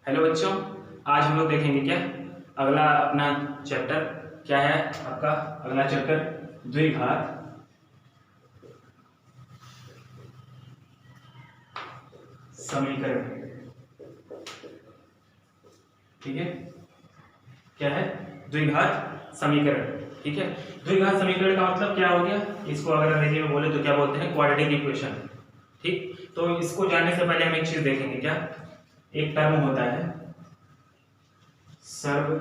Hello बच्चों, आज हम लोग देखेंगे क्या अगला अपना चैप्टर क्या है। आपका अगला चैप्टर द्विघात समीकरण। ठीक है, क्या है? द्विघात समीकरण। ठीक है, द्विघात समीकरण का मतलब क्या हो गया? इसको अगर अंग्रेजी में बोले तो क्या बोलते हैं? Quadratic equation. ठीक, तो इसको जानने से पहले हम एक चीज देखेंगे। क्या एक टर्म होता है सर्व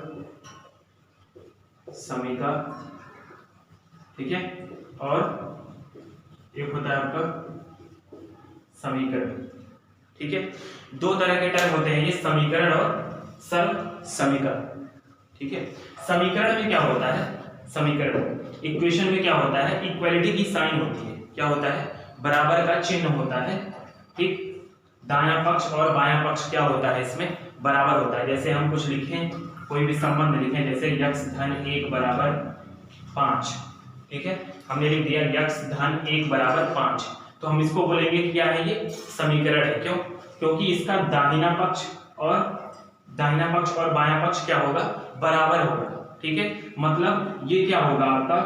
समीका, ठीक है, और एक होता है आपका समीकरण। ठीक है, दो तरह के टर्म होते हैं ये, समीकरण और सर्व समीका। ठीक है, समीकरण में क्या होता है? समीकरण इक्वेशन में क्या होता है? इक्वालिटी की साइन होती है। क्या होता है? बराबर का चिन्ह होता है। ठीक, दायां पक्ष और बायां पक्ष क्या होता है? इसमें बराबर होता है। जैसे हम कुछ लिखें, कोई भी संबंध लिखें, जैसे x धन 1 बराबर 5। ठीक है, हमने लिख दिया x धन 1 बराबर 5, तो हम इसको बोलेंगे क्या है? ये समीकरण है। क्यों? क्योंकि इसका दाहिना पक्ष और बायां पक्ष क्या होगा? बराबर होगा। ठीक है, मतलब ये क्या होगा? आपका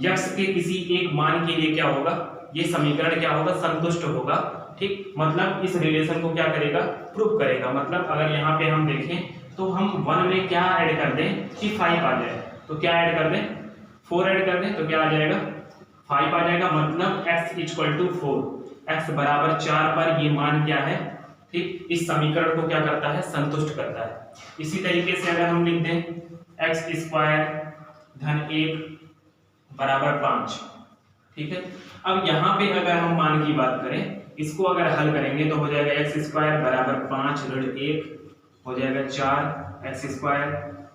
x के किसी एक मान के लिए क्या होगा? ये समीकरण क्या होगा? संतुष्ट होगा। ठीक, मतलब इस रिलेशन को क्या करेगा? प्रूव करेगा। मतलब अगर यहाँ पे हम देखें तो हम 1 में क्या ऐड कर दें कि 5 आ जाए, तो क्या ऐड कर दें? 4 ऐड कर दें तो क्या आ जाएगा? 5 आ जाएगा। मतलब x इक्वल टू 4, x बराबर 4 पर ये मान क्या है? ठीक, इस समीकरण को क्या करता है? संतुष्ट करता है। इसी तरीके से अगर हम लिख दें x स्क्वायर धन 1 बराबर 5। ठीक है, अब यहाँ पे अगर हम मान की बात करें, इसको अगर हल करेंगे तो हो जाएगा x स्क्वायर बराबर 5 ऋण 1 हो जाएगा 4 x स्क्वायर,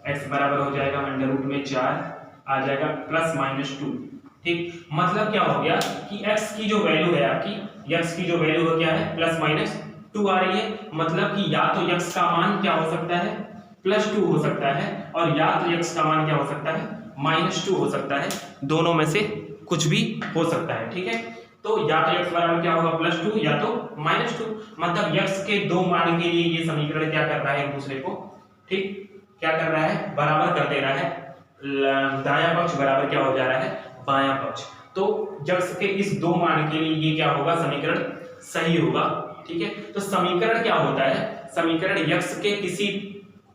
x बराबर हो जाएगा अंडर रूट में 4 आ जाएगा प्लस माइनस 2। ठीक, मतलब क्या हो गया कि x की जो वैल्यू है आपकी, x की जो वैल्यू है क्या है? प्लस माइनस 2 आ रही है। मतलब कि या तो x का मान क्या हो सकता है? प्लस 2 हो सकता है, और या तो x का मान क्या हो सकता है? माइनस 2 हो सकता है। दोनों में से कुछ भी हो सकता है। ठीक है, तो या तो x बराबर क्या होगा? प्लस 2 या तो माइनस 2। मतलब x के दो मान के लिए ये समीकरण क्या कर रहा है? एक दूसरे को ठीक क्या कर रहा है? बराबर कर दे रहा है। दायां पक्ष बराबर क्या हो जा रहा है? बायां पक्ष। तो x के इस दो मान के लिए ये क्या होगा? समीकरण सही होगा। ठीक है, तो समीकरण क्या होता है? समीकरण x के किसी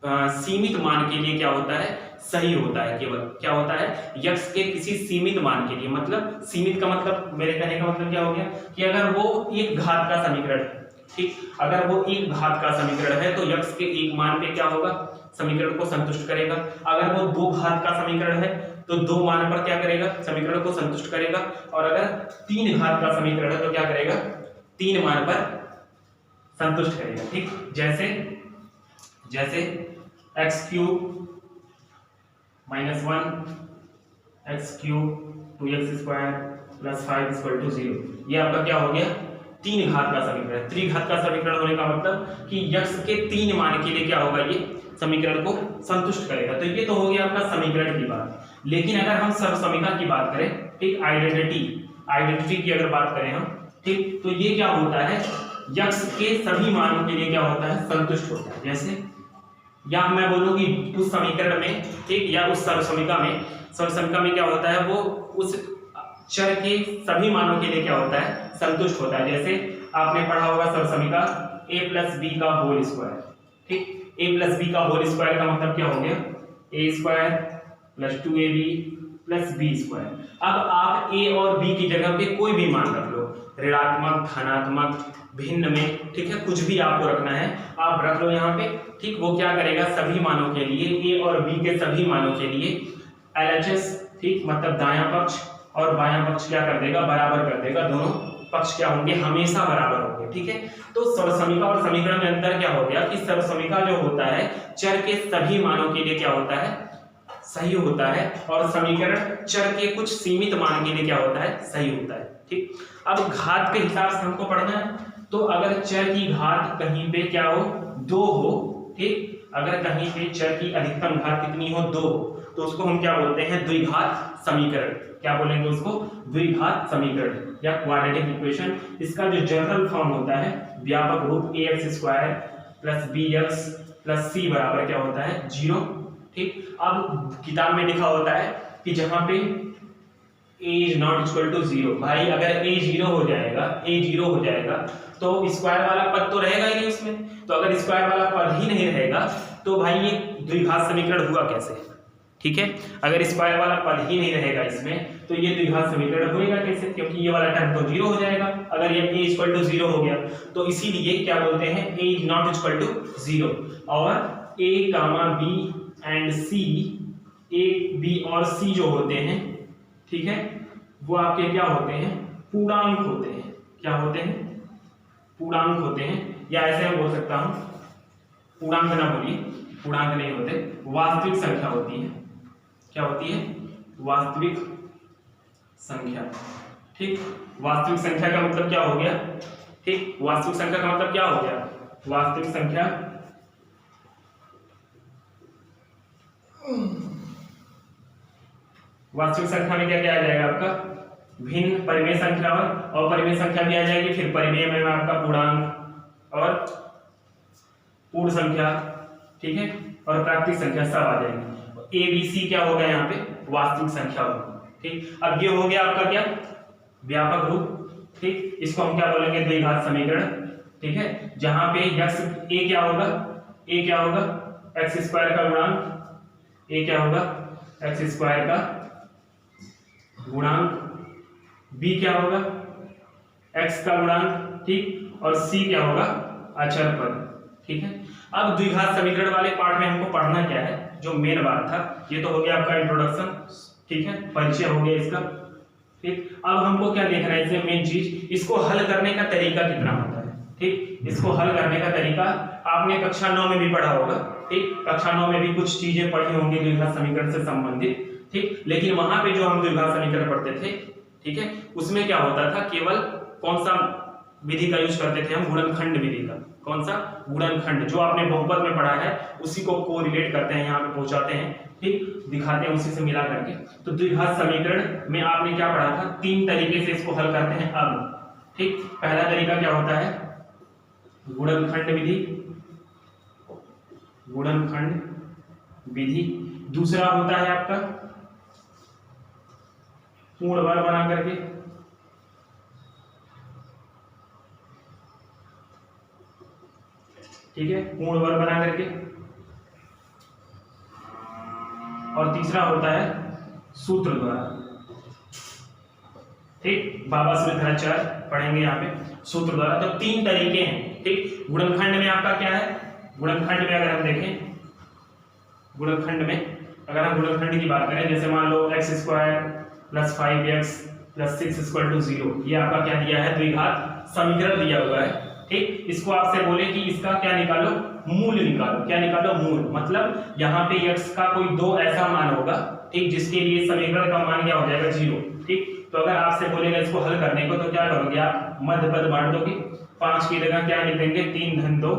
सीमित मान के लिए क्या होता है? सही होता है। केवल क्या होता है? x के किसी सीमित मान के लिए। मतलब सीमित का मतलब, मेरे कहने का मतलब क्या हो गया कि अगर वो एक घात का समीकरण है, ठीक, अगर वो एक घात का समीकरण है तो x के एक मान पे क्या होगा? समीकरण को संतुष्ट करेगा। अगर वो दो घात का समीकरण है तो दो मान पर क्या करेगा? समीकरण को संतुष्ट करेगा। और अगर तीन घात का समीकरण है तो क्या करेगा? तीन मान पर संतुष्ट करेगा। ठीक, जैसे x cube minus 1 x cube 2x square plus 5 equal to 0। ये आपका क्या हो गया? तीन घात का समीकरण। त्रिघात का समीकरण होने का मतलब कि x के तीन मान के लिए क्या होगा? ये समीकरण को संतुष्ट करेगा। तो ये तो हो गया आपका समीकरण की बात। लेकिन अगर हम सर्वसमीका की बात करें, ठीक, आइडेंटिटी की अगर बात करें हम, ठीक, तो ये क्या होता है? x के सभी मानों के लिए क्या होता है? संतुष्ट होता है। जैसे या मैं बोलूं कि उस समीकरण में, ठीक, या उस सर्वसमीका में क्या होता है? वो उस चर के सभी मानों के लिए क्या होता है? संतुष्ट होता है। जैसे आपने पढ़ा होगा सर्वसमीका a प्लस बी का होल स्क्वायर। ठीक, a प्लस बी का होल स्क्वायर का मतलब क्या हो गया? a square plus 2ab plus B square. अब आप a और b की जगह पे कोई भी मान रख लो, ऋणात्मक, धनात्मक, भिन्न में, ठीक है, कुछ भी आपको रखना है आप रख लो यहाँ पे। ठीक, वो क्या करेगा? सभी मानों के लिए, a और b के सभी मानों के लिए LHS, ठीक, मतलब दायां पक्ष और बायां पक्ष क्या कर देगा? बराबर कर देगा। दोनों पक्ष क्या होंगे? हमेशा बराबर होंगे। ठीक है, तो सर्वसमीका और समीकरण में अंतर क्या हो गया कि सर्वसमीका जो होता है चर के सभी मानों के लिए क्या होता है? सही होता है, और समीकरण चर के कुछ सीमित मान के लिए क्या होता है? सही होता है। ठीक, अब घात के हिसाब से हमको पढ़ना है, तो अगर चर की घात कहीं पे क्या हो? 2 हो, ठीक, अगर कहीं पे चर की अधिकतम घात कितनी हो? 2, तो उसको हम क्या बोलते हैं? द्विघात समीकरण। क्या बोलेंगे उसको? द्विघात समीकरण या क्वाड्रेटिक इक्वेशन। इसका जो जनरल फॉर्म होता है, व्यापक रूप ax square plus bx plus C बराबर क्या होता है 0। ठीक, अब किताब में लिखा होता है कि जहां पे a is not equal to 0, भाई अगर a 0 हो जाएगा तो स्क्वायर वाला पद तो रहेगा ही नहीं उसमें। तो अगर स्क्वायर वाला पद ही नहीं रहेगा तो भाई ये द्विघात समीकरण हुआ कैसे? ठीक है, अगर स्क्वायर वाला पद ही नहीं रहेगा इसमें तो ये द्विघात समीकरण होएगा कैसे? क्योंकि ये वाला टर्म तो 0 हो जाएगा अगर ये a इक्वल टू 0 हो गया। तो इसीलिए क्या बोलते हैं a is not equal to 0 और a, b and c, a, b और c जो होते हैं, ठीक है, वो आपके क्या होते हैं? पूर्णांक होते हैं। क्या होते हैं? पूर्णांक होते हैं, या ऐसे मैं बोल सकता हूं, पूर्णांक ना बोलिए, पूर्णांक नहीं होते, वास्तविक संख्या होती है। क्या होती है? वास्तविक संख्या। ठीक, वास्तविक संख्या का मतलब क्या हो गया? ठीक, वास्तविक संख्या का मतलब क्या हो गया? वास्तविक संख्या वास्तविक संख्या में क्या क्या आ जाएगा आपका? भिन्न, परिमेय संख्या और परिमेय संख्या भी आ जाएगी। फिर परिमेय में आपका पूर्णांक और पूर्ण संख्या, ठीक है, और प्राकृतिक संख्या सब आ जाएगी। ए बी सी क्या होगा यहाँ पे? वास्तविक संख्या होगी। ठीक, अब ये हो गया आपका क्या? व्यापक रूप। ठीक, इसको हम क्या बोलेंगे? द्विघात समीकरण। ठीक है, जहां पे x a क्या होगा? a क्या होगा? x स्क्वायर का गुणांक, a क्या होगा? x स्क्वायर का गुणांक, b क्या होगा? x का गुणांक, ठीक, और c क्या होगा? अचर पद। ठीक है, अब द्विघात समीकरण वाले पार्ट में हमको पढ़ना क्या है? जो मेन बात था, ये तो हो गया आपका इंट्रोडक्शन, ठीक है, परिचय हो गया इसका। ठीक, अब हमको क्या देखना है इसमें मेन चीज, इसको हल करने का तरीका कितना होता है। ठीक, इसको हल करने का तरीका आपने कक्षा 9 में भी पढ़ा होगा। ठीक, कक्षा 9 में भी कुछ चीजें पढ़ी होंगी द्विघात समीकरण से संबंधित। ठीक, लेकिन वहां पे जो हम द्विघात समीकरण पढ़ते थे, ठीक है, उसमें क्या होता था? केवल कौन सा विधि का यूज करते थे हम? गुणनखंड विधि का। कौन सा? गुणनखंड। जो आपने बहुपद में पढ़ा है उसी को कोरिलेट करते हैं, यहाँ पे पहुंचाते हैं, ठीक, दिखाते हैं उसी से मिला करके। तो द्विघात समीकरण में आपने क्या पढ़ा था? 3 तरीके से इसको हल करते हैं अब। ठीक, पहला तरीका क्या होता है? गुणनखंड विधि, गुणनखंड विधि। दूसरा होता है आपका पूर्ण वर्ग बना करके, ठीक है, पूर्ण वर्ग बना करके। और तीसरा होता है सूत्र द्वारा। ठीक, बाबा सूत्राचार्य पढ़ेंगे यहाँ पे सूत्र द्वारा। तो 3 तरीके हैं। ठीक, गुणनखंड में आपका क्या है? गुणनखंड में अगर हम देखें, गुणनखंड में अगर हम गुणनखंड की बात करें, जैसे मान लो x square plus 5x plus 6 equal to 0, ये आपका क्या दिया है? द्विघात समीकरण दिया हुआ है। ठीक, इसको आपसे बोले कि इसका क्या निकालो? मूल निकालो। क्या निकालो? मूल। मतलब यहाँ पे x का कोई 2 ऐसा मान होगा, ठीक, जिसके लिए समीकरण का मान क्या हो जाएगा? 0। ठीक, तो अगर आपसे बोलेगा इसको हल करने को तो क्या करोगे आप? मध्य पद बांट दोगे। 5 की जगह क्या लिख देंगे? 3 धन 2।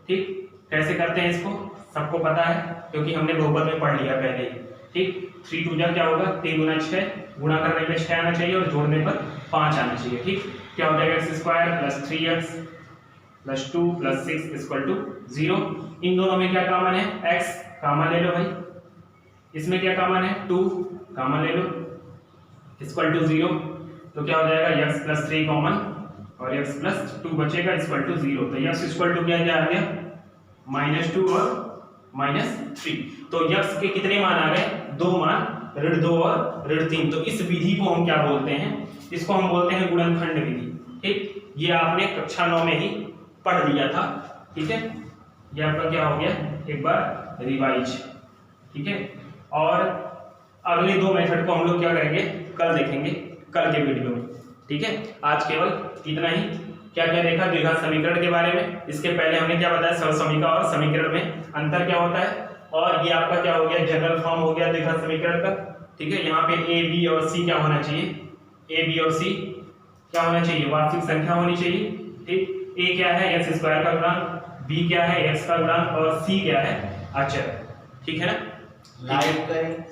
ठीक, कैसे करते हैं इसको? सबको पता है क्योंकि हमने बहुपद में पढ़ लिया पहले ही। ठीक, 3 2 जा क्या होगा? 3 गुना 6, गुणा करने पे 6 आना चाहिए और जोड़ने पर 5 आना चाहिए। ठीक, क्या हो जाएगा? x square plus 3x plus 2 plus 6 equal to 0। इन दोनों में क्या कॉमन है? x कॉमन ले लो भाई। इसमें क्या कॉमन है? 2 कॉमन ले लो, इक्वल टू 0। तो क्या हो जाएगा? x प्लस 3 कॉमन और x प्लस 2 बचेगा इक्वल टू 0। तो x इक्वल टू क्या आ गया? -2 और -3। तो x के कितने मान आ गए? 2 मान, ऋण 2 और ऋण 3। तो इस विधि को हम क्या बोलते हैं? इसको हम बोलते हैं गुणनखंड विधि। ठीक, ये आपने कक्षा 9 में ही पढ़ लिया था। ठीक है, ये आपका क्या हो गया? एक बार रिवाइज। ठीक है, और अगले 2 मेथड को हम लोग क्या करेंगे? कल देखेंगे, कल के वीडियो में। ठीक है, आज केवल इतना ही। क्या क्या देखा द्विघात समीकरण के बारे में? इसके पहले हमने क्या बताया? सर्वसमीका और समीकरण में अंतर क्या होता है। और ये आपका क्या हो गया? जनरल फॉर्म हो गया द्विघात समीकरण का। ठीक है, यहाँ पे a b और c क्या होना चाहिए? a b और c क्या होना चाहिए? वास्तविक संख्या होनी चाहिए। ठीक, a क्या है? x स्क्वायर का गुणांक, b क्या है? x का गुणांक, और c क्या है? अचर। ठीक है ना? लाइक करें।